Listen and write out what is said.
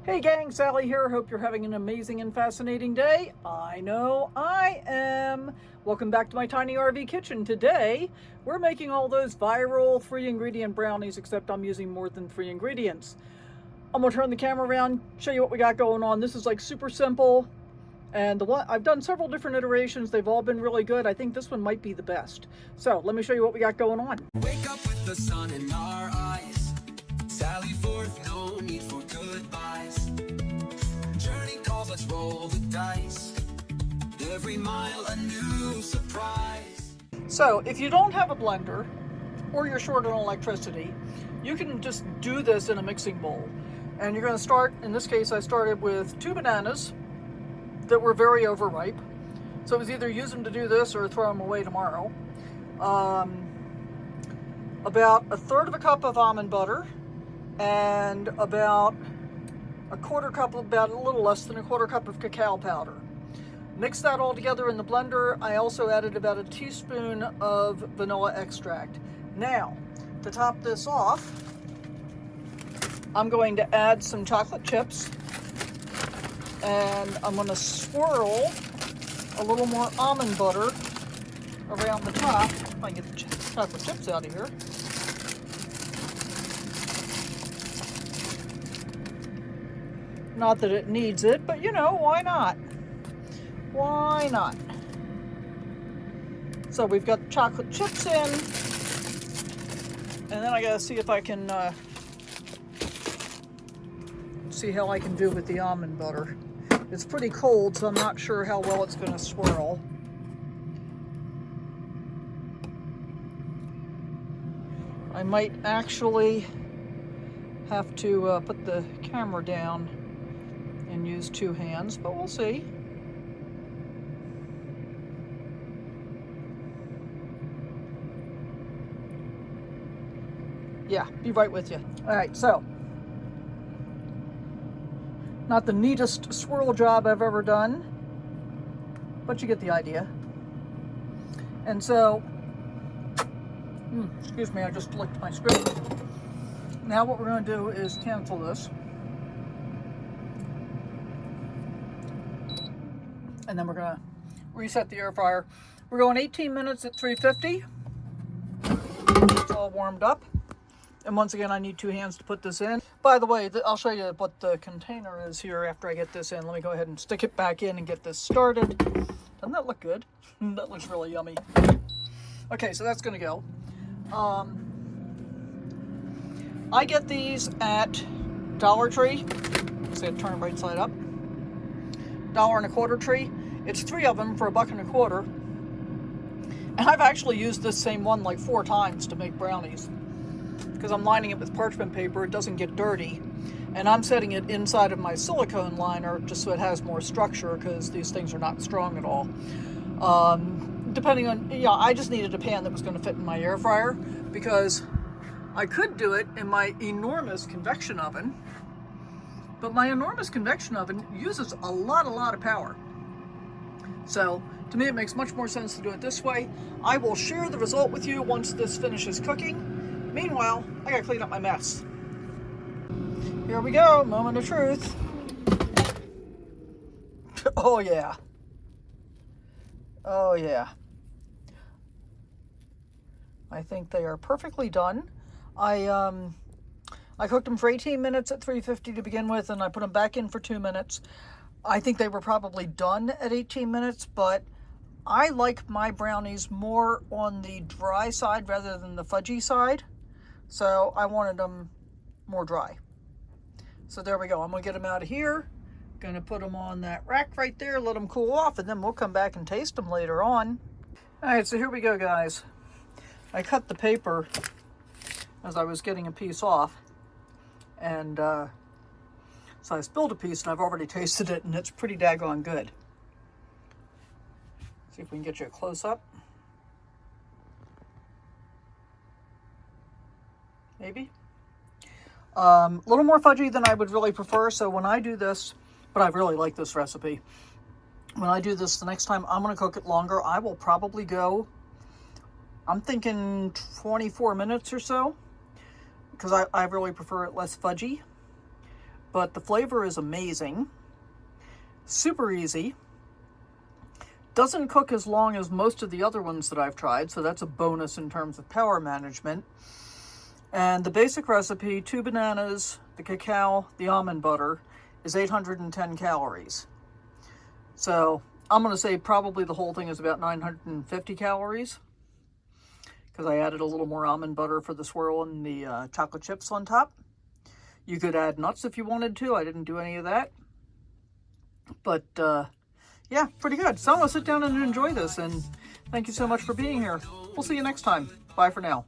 Hey gang, Sally here. Hope you're having an amazing and fascinating day. I know I am. Welcome back to my tiny RV kitchen. Today, we're making all those viral 3-ingredient brownies, except I'm using more than 3 ingredients. I'm gonna turn the camera around, show you what we got going on. This is like super simple. And I've done several different iterations. They've all been really good. I think this one might be the best. So let me show you what we got going on. Wake up with the sun in our eyes. Sally forth, no need for goodbyes. Journey calls, let's roll the dice. Every mile a new surprise. So if you don't have a blender or you're short on electricity, you can just do this in a mixing bowl. And you're going to start, in this case I started with 2 bananas that were very overripe. So it was either use them to do this or throw them away tomorrow. About 1/3 of a cup of almond butter, and about a little less than a quarter cup of cacao powder. Mix that all together in the blender. I also added about a teaspoon of vanilla extract. Now, to top this off, I'm going to add some chocolate chips, and I'm going to swirl a little more almond butter around the top. If I can get the chocolate chips out of here. Not that it needs it, but you know, why not? Why not? So we've got chocolate chips in, and then I gotta see if I can see how I can do with the almond butter. It's pretty cold, so I'm not sure how well it's gonna swirl. I might actually have to put the camera down and use 2 hands, but we'll see. Yeah, be right with you. All right, so not the neatest swirl job I've ever done, but you get the idea. And so, excuse me, I just licked my spoon. Now what we're going to do is cancel this. And then we're going to reset the air fryer. We're going 18 minutes at 350. It's all warmed up. And once again, I need 2 hands to put this in. By the way, I'll show you what the container is here after I get this in. Let me go ahead and stick it back in and get this started. Doesn't that look good? That looks really yummy. Okay, so that's going to go. I get these at Dollar Tree. Say it, turn it right side up. $1.25 tree. It's 3 of them for $1.25. And I've actually used this same one like 4 times to make brownies, because I'm lining it with parchment paper. It doesn't get dirty, and I'm setting it inside of my silicone liner just so it has more structure, because these things are not strong at all. Depending on, I just needed a pan that was going to fit in my air fryer, because I could do it in my enormous convection oven, but my enormous convection oven uses a lot of power. So to me, it makes much more sense to do it this way. I will share the result with you once this finishes cooking. Meanwhile, I gotta clean up my mess. Here we go, moment of truth. Oh yeah. Oh yeah. I think they are perfectly done. I cooked them for 18 minutes at 350 to begin with, and I put them back in for 2 minutes. I think they were probably done at 18 minutes, but I like my brownies more on the dry side rather than the fudgy side. So I wanted them more dry. So there we go. I'm going to get them out of here. Going to put them on that rack right there, let them cool off, and then we'll come back and taste them later on. All right, so here we go, guys. I cut the paper as I was getting a piece off. And so I spilled a piece, and I've already tasted it, and it's pretty daggone good. See if we can get you a close-up. Maybe. A little more fudgy than I would really prefer, so when I do this, but I really like this recipe. When I do this the next time, I'm going to cook it longer. I will probably go, I'm thinking 24 minutes or so, because I really prefer it less fudgy. but the flavor is amazing. Super easy. Doesn't cook as long as most of the other ones that I've tried, so that's a bonus in terms of power management. And the basic recipe, 2 bananas, the cacao, the almond butter, is 810 calories. So I'm going to say probably the whole thing is about 950 calories, because I added a little more almond butter for the swirl and the chocolate chips on top. You could add nuts if you wanted to. I didn't do any of that. But yeah, pretty good. So I'm going to sit down and enjoy this, and thank you so much for being here. We'll see you next time. Bye for now.